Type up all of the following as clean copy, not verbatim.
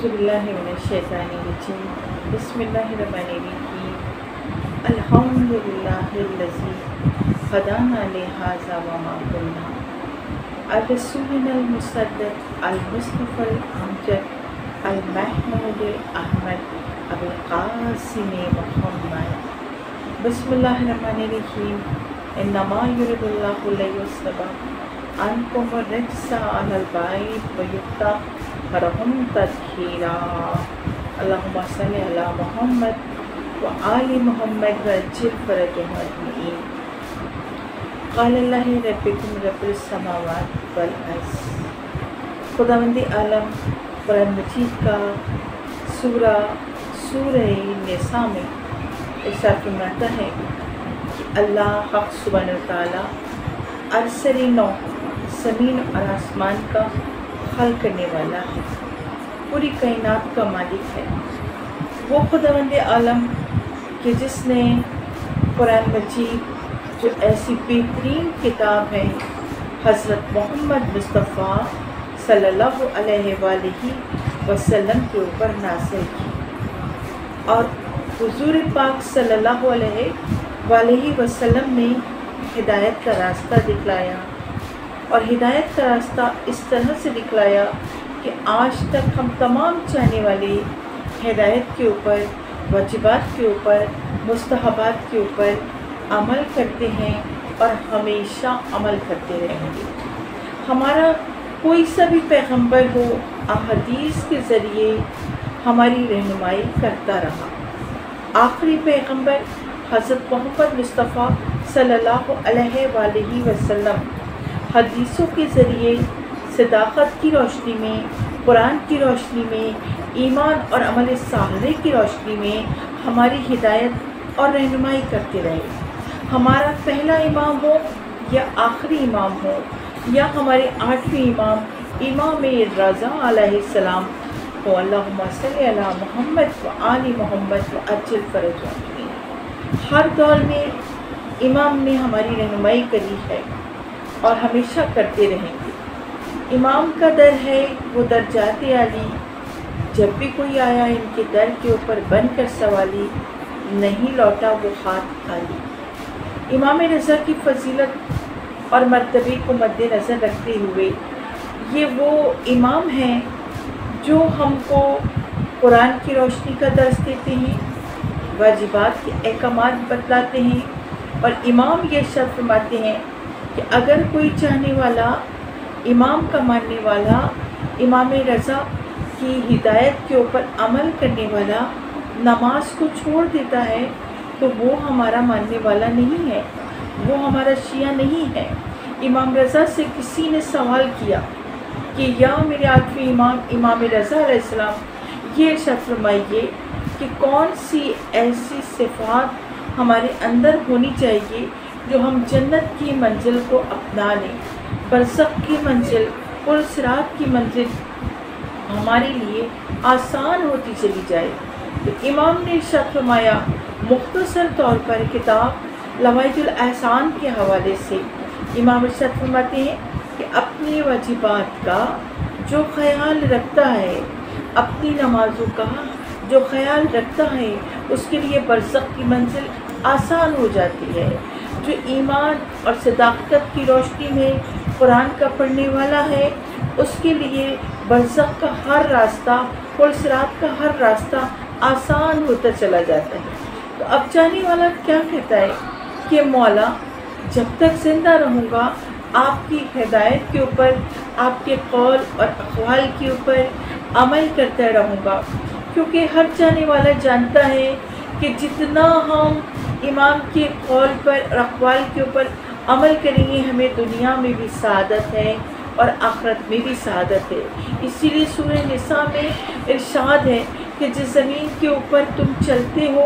अऊज़ुबिल्लाहिमिनश्शैतानिर्रजीम बिस्मिल्लाहिर्रहमानिर्रहीम अल्हम्दुलिल्लाहिल्लज़ी हदाना लिहाज़ा वमा कुन्ना अर्रसूलुल मुसद्दिक़ अल-मुस्तफ़ल अमजद अल-महमूद अहमद अबुल क़ासिम मुहम्मद बिस्मिल्लाहिर्रहमानिर्रहीम इन्नमा युरिदुल्लाहु लियुज़हिबा अन्कुम अर्रिज्सा अहलल बैत व युत्तहिरहुम तत्हीरा। अल्लाहुम्मा सल्लि अला मुहम्मद व आलि मुहम्मद व अज्जिल फरजहुम अजमईन। क़ाल अल्लाहु रब्बिकुम रब्बिस समावाति वल अर्ज़। खुदावंद आलम कुरान मजीद का सूरह निसा में इरशाद फरमाता है कि अल्लाह हक़ सुब्हानहू व तआला अरसरी नौ ज़मीन और आसमान का खल करने वाला है, पूरी कायनात का मालिक है। वो खुदावंद आलम कि जिसने कुरान मजीद जो ऐसी बेहतरीन किताब है हज़रत मोहम्मद मुस्तफ़ा सल्लल्लाहु अलैहि वसल्लम के ऊपर नाज़िल की और हुज़ूर पाक सल्लल्लाहु अलैहि वसल्लम ने हिदायत का रास्ता दिखलाया। और हिदायत का रास्ता इस तरह से दिखलाया कि आज तक हम तमाम चाहने वाले हिदायत के ऊपर, वाजिबात के ऊपर, मुस्तहबात के ऊपर अमल करते हैं और हमेशा अमल करते रहेंगे। हमारा कोई सा भी पैगंबर हो अहदीस के ज़रिए हमारी रहनुमाई करता रहा। आखिरी पैगंबर हज़रत मोहम्मद मुस्तफ़ा सल्लल्लाहु अलैहि वसल्लम हदीसों के ज़रिए सदाक़त की रोशनी में, कुरान की रोशनी में, ईमान और अमल साले की रोशनी में हमारी हिदायत और रहनुमाई करते रहे। हमारा पहला इमाम हो या आखिरी इमाम हो या हमारे आठवें इमाम रज़ा अलैहिस्सलाम हो। अल्लाहुम्मा सल्लि अला मुहम्मद व आलि मुहम्मद व अज्जिल फरजहुम। हर दौर में इमाम ने हमारी रहनुमाई करी है और हमेशा करते रहेंगे। इमाम का दर है वो दर्जाते आली, जब भी कोई आया इनके दर के ऊपर बनकर सवाली, नहीं लौटा वो हाथ खाली। इमाम रज़ा की फजीलत और मर्तबे को मद्देनज़र रखते हुए ये वो इमाम हैं जो हमको कुरान की रोशनी का दर्स देते हैं, वाजिबात के अहकामात बतलाते हैं। और इमाम ये शर्त फरमाते हैं कि अगर कोई चाहने वाला, इमाम का मानने वाला, इमाम रज़ा की हिदायत के ऊपर अमल करने वाला नमाज को छोड़ देता है तो वो हमारा मानने वाला नहीं है, वो हमारा शिया नहीं है। इमाम रज़ा से किसी ने सवाल किया कि या मेरे आठवें इमाम रज़ा अलैहिस्सलाम, ये इरशाद फरमाइए कि कौन सी ऐसी सिफ़ात हमारे अंदर होनी चाहिए जो हम जन्नत की मंजिल को अपना लें, बरज़ख की मंजिल, पुल सिरात की मंजिल हमारे लिए आसान होती चली जाए। तो इमाम ने इरशाद फरमाया मुख्तसर तौर पर किताब लवाइजुल एहसान के हवाले से इमाम इरशाद फरमाते हैं कि अपनी वाजिबात का जो ख्याल रखता है, अपनी नमाज़ों का जो ख्याल रखता है, उसके लिए बरज़ख की मंजिल आसान हो जाती है। जो ईमान और सदाक़त की रोशनी में कुरान का पढ़ने वाला है, उसके लिए बरज़ख का हर रास्ता, पुल सिरात का हर रास्ता आसान होता चला जाता है। तो अब चाहने वाला क्या कहता है कि मौला जब तक ज़िंदा रहूँगा आपकी हिदायत के ऊपर, आपके कौल और अक़वाल के ऊपर अमल करता रहूँगा, क्योंकि हर चाहने वाला जानता है कि जितना हम इमाम के कौल पर और अक़वाल के ऊपर अमल करेंगे हमें दुनिया में भी सआदत है और आखिरत में भी सआदत है। इसीलिए सूरह निसा में इरशाद है कि जिस ज़मीन के ऊपर तुम चलते हो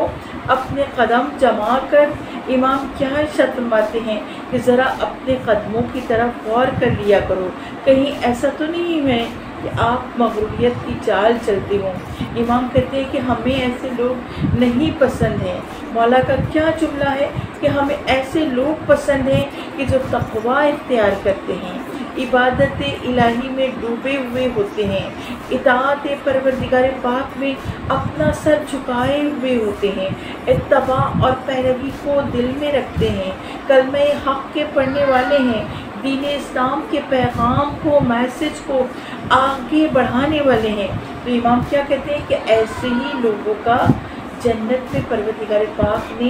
अपने कदम जमा कर, इमाम क्या इरशाद फरमाते हैं कि ज़रा अपने कदमों की तरफ गौर कर लिया करो, कहीं ऐसा तो नहीं है कि आप मग़रूरियत की चाल चलते हों। इमाम कहते हैं कि हमें ऐसे लोग नहीं पसंद हैं। मौला का क्या जुमला है कि हमें ऐसे लोग पसंद हैं कि जो तक़वा इख्तियार करते हैं, इबादत इलाही में डूबे हुए होते हैं, इताअत परवरदिगार पाक में अपना सर झुकाए हुए होते हैं, इत्तबा और पैरवी को दिल में रखते हैं, कलमे हक़ के पढ़ने वाले हैं, दीन इस्लाम के पैगाम को, मैसेज को आगे बढ़ाने वाले हैं। तो इमाम क्या कहते हैं कि ऐसे ही लोगों का जन्नत में परवरदिगार पाक ने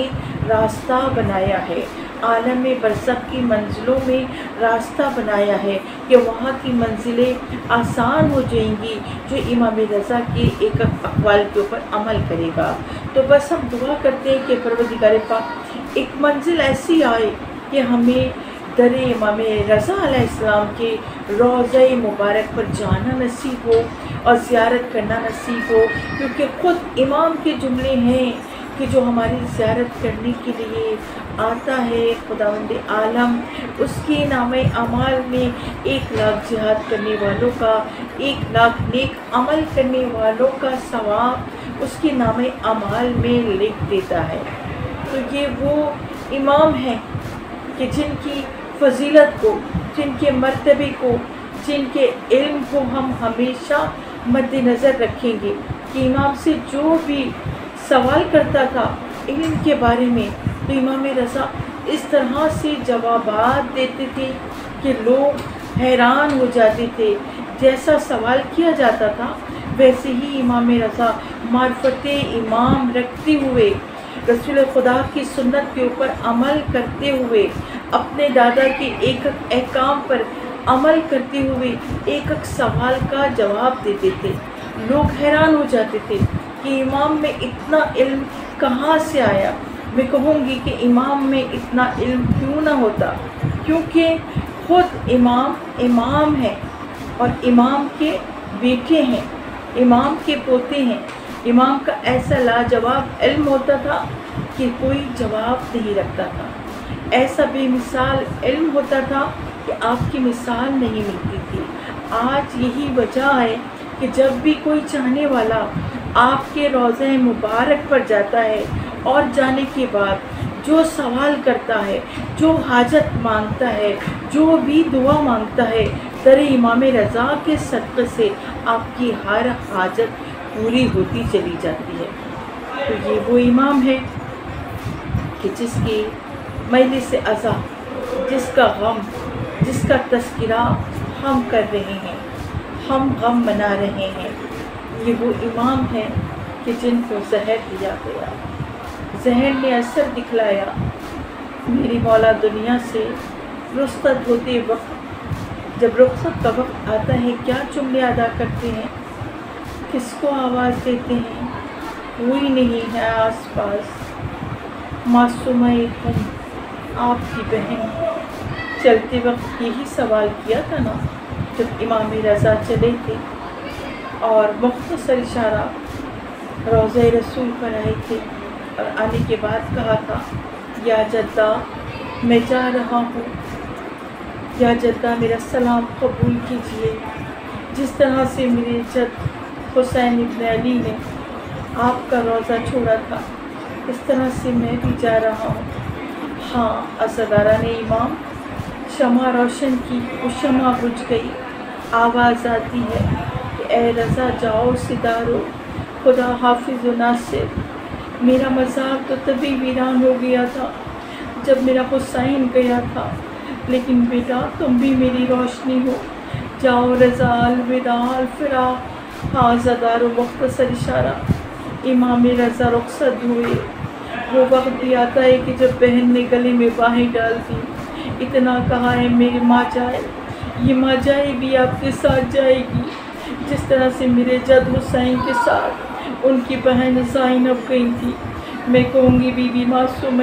रास्ता बनाया है, आलम बरज़ख की मंजिलों में रास्ता बनाया है कि वहाँ की मंजिलें आसान हो जाएंगी जो इमाम रज़ा के एक अक़वाल के ऊपर अमल करेगा। तो बस हम दुआ करते हैं कि परवरदिगार पाक एक मंजिल ऐसी आए कि हमें दर इमाम रज़ा अलैहिस्सलाम के रोज़े मुबारक पर जाना नसीब हो और ज़ियारत करना नसीब हो, क्योंकि ख़ुद इमाम के जुमले हैं कि जो हमारी ज़ियारत करने के लिए आता है खुदावंद आलम, उसके नामे अमाल में 1 लाख जिहाद करने वालों का, 1 लाख नेक अमल करने वालों का सवाब उसके नामे अमाल में लिख देता है। तो ये वो इमाम हैं कि जिनकी फजीलत को, जिनके मर्तबे को, जिनके इल्म को हम हमेशा मद्देनज़र रखेंगे कि इमाम से जो भी सवाल करता था इल्म के बारे में, तो इमाम रज़ा इस तरह से जवाबात देते थे कि लोग हैरान हो जाते थे। जैसा सवाल किया जाता था वैसे ही इमाम रज़ा मार्फत इमाम रखते हुए, रसूल खुदा की सुन्नत के ऊपर अमल करते हुए, अपने दादा के एक अहकाम पर अमल करते हुए एक सवाल का जवाब देते थे। लोग हैरान हो जाते थे कि इमाम में इतना इल्म कहाँ से आया। मैं कहूँगी कि इमाम में इतना इल्म क्यों ना होता, क्योंकि ख़ुद इमाम है और इमाम के बेटे हैं, इमाम के पोते हैं। इमाम का ऐसा लाजवाब इल्म होता था कि कोई जवाब नहीं रखता था, ऐसा बेमिसाल इल्म होता था कि आपकी मिसाल नहीं मिलती थी। आज यही वजह है कि जब भी कोई चाहने वाला आपके रोज़े मुबारक पर जाता है और जाने के बाद जो सवाल करता है, जो हाजत मांगता है, जो भी दुआ मांगता है, दर इमाम रज़ा के सदक़े से आपकी हर हाजत पूरी होती चली जाती है। तो ये वो इमाम है कि जिसकी मजलिस अज़ा, जिसका गम, जिसका तज़किरा हम कर रहे हैं, हम गम मना रहे हैं। ये वो इमाम है कि जिनको ज़हर दिया गया, ज़हर ने असर दिखलाया। मेरी मौला दुनिया से रुख़्सत होते वक्त, जब रुख़्सत का वक्त आता है, क्या जुमले अदा करते हैं, किसको आवाज़ देते हैं? कोई नहीं है आसपास। मासूमा तुम, आपकी बहन, चलते वक्त यही सवाल किया था ना जब इमाम रज़ा चले थे और मुख्तसर इशारा रोज़े रसूल पर आए थे और आने के बाद कहा था, या जद्दा मैं जा रहा हूँ, या जद्दा मेरा सलाम कबूल कीजिए। जिस तरह से मेरे जद हुसैन इब्न अली ने आपका रोज़ा छोड़ा था, इस तरह से मैं भी जा रहा हूँ। हाँ, अज़ादारा ने इमाम शमा रोशन की, वो शमा बुझ गई। आवाज़ आती है कि ए रज़ा जाओ सितारो, खुदा हाफिज़ व नासिर। मेरा मज़ार तो तभी वीरान हो गया था जब मेरा हुसैन गया था, लेकिन बेटा तुम भी मेरी रोशनी हो। जाओ रज़ा, अलविदा, अलफ़िरा। हाँ ज़दारो, मुख्तसर इशारा। इमाम रज़ा रुख़सत हुए। वो वक्त भी आता है कि जब बहन ने गले में बाहें डाल दी, इतना कहा है मेरी माँ जाए, ये माँ जाए भी आपके साथ जाएगी। जिस तरह से मेरे जद हुसैन के साथ उनकी बहन ज़ैनब गई थी। मैं कहूँगी बीबी मासूम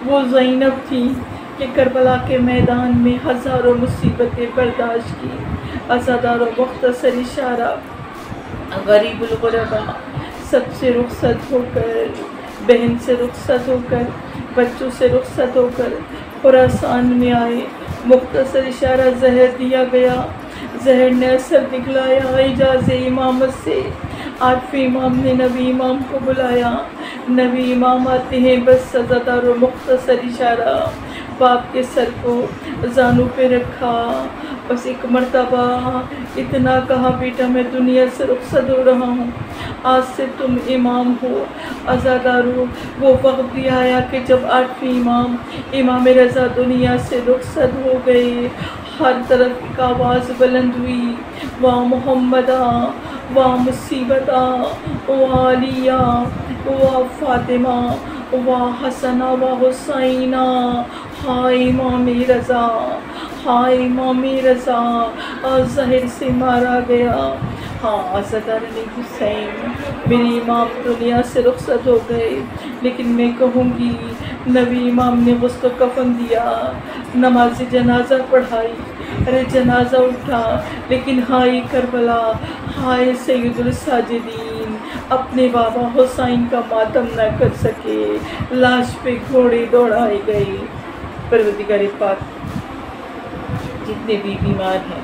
वो ज़ैनब थी कि करबला के मैदान में हज़ारों मुसीबतें बर्दाश्त की। अज़ादारों, मुख्तसर इशारा। गरीबुल गुरबा, सबसे रुख़सत होकर, बहन से रुख़सत होकर, बच्चों से रुख़सत होकर खुरासान में आए। मुख्तसर इशारा, ज़हर दिया गया। ज़हर ने असर दिखलाया इजाज़ इमामत से। आठवें इमाम ने नबी इमाम को बुलाया। नबी इमाम आते हैं, बस सज़ादार और मुख्तसर इशारा। बाप के सर को जानू पे रखा بس ایک مرتبہ اتنا کہا، بیٹا میں دنیا سے رخصت ہو رہا ہوں، آج سے تم امام ہو، عزادارو۔ وہ وقت بھی آیا کہ جب 8ویں امام امام رضا دنیا سے رخصت ہو گئے، ہر طرف ایک آواز بلند ہوئی، واہ محمدہ، واہ مصیبتہ، واہ علیہ، واہ فاطمہ، واہ حسنہ، واہ حسینہ، ہائے امام رضا، ہائے امام رضا، ظہر سے مارا گیا۔ ہاں عزادارِ حسین، میری امام دنیا سے رخصت ہو گئے، لیکن میں کہوں گی نبی امام نے غسل و کفن دیا، نماز جنازہ پڑھائی، ارے جنازہ اٹھا، لیکن ہائے کربلا، ہائے سید الساجدین، اپنے بابا حسین کا ماتم نہ کر سکے، لاش پہ گھوڑے دوڑائے گئے۔ پروردگار پاک جتنے بھی بیمار ہیں،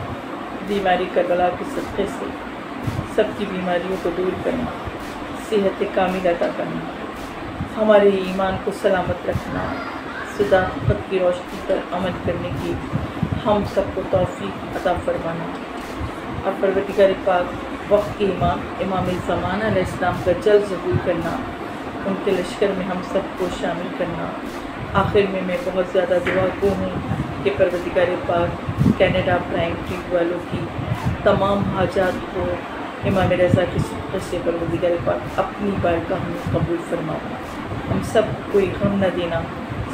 بیماری کربلا کے صدقے سے سب کی بیماریوں کو دور کرنا، صحت کامل عطا کرنا، ہمارے ایمان کو سلامت رکھنا، صداقت کی روشنی پر عمل کرنے کی ہم سب کو توفیق عطا فرمانا، اور پروردگار پاک وقت کے امام امام زمانہ علیہ السلام کا جلد ظہور کرنا، ان کے لشکر میں ہم سب کو شامل کرنا۔ آخر میں بہت زیادہ دعا گو ہوں کہ پروردگار پاک کینیڈا پرائم ٹریٹ والوں کی تمام حاجات کو امام رضا کے صدقے سے پروردگار پاک اپنی بارگاہ میں قبول فرمانا، ہم سب کوئی غم نہ دینا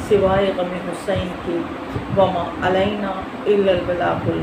سوائے غم حسین کے، وما علینا الا البلاغ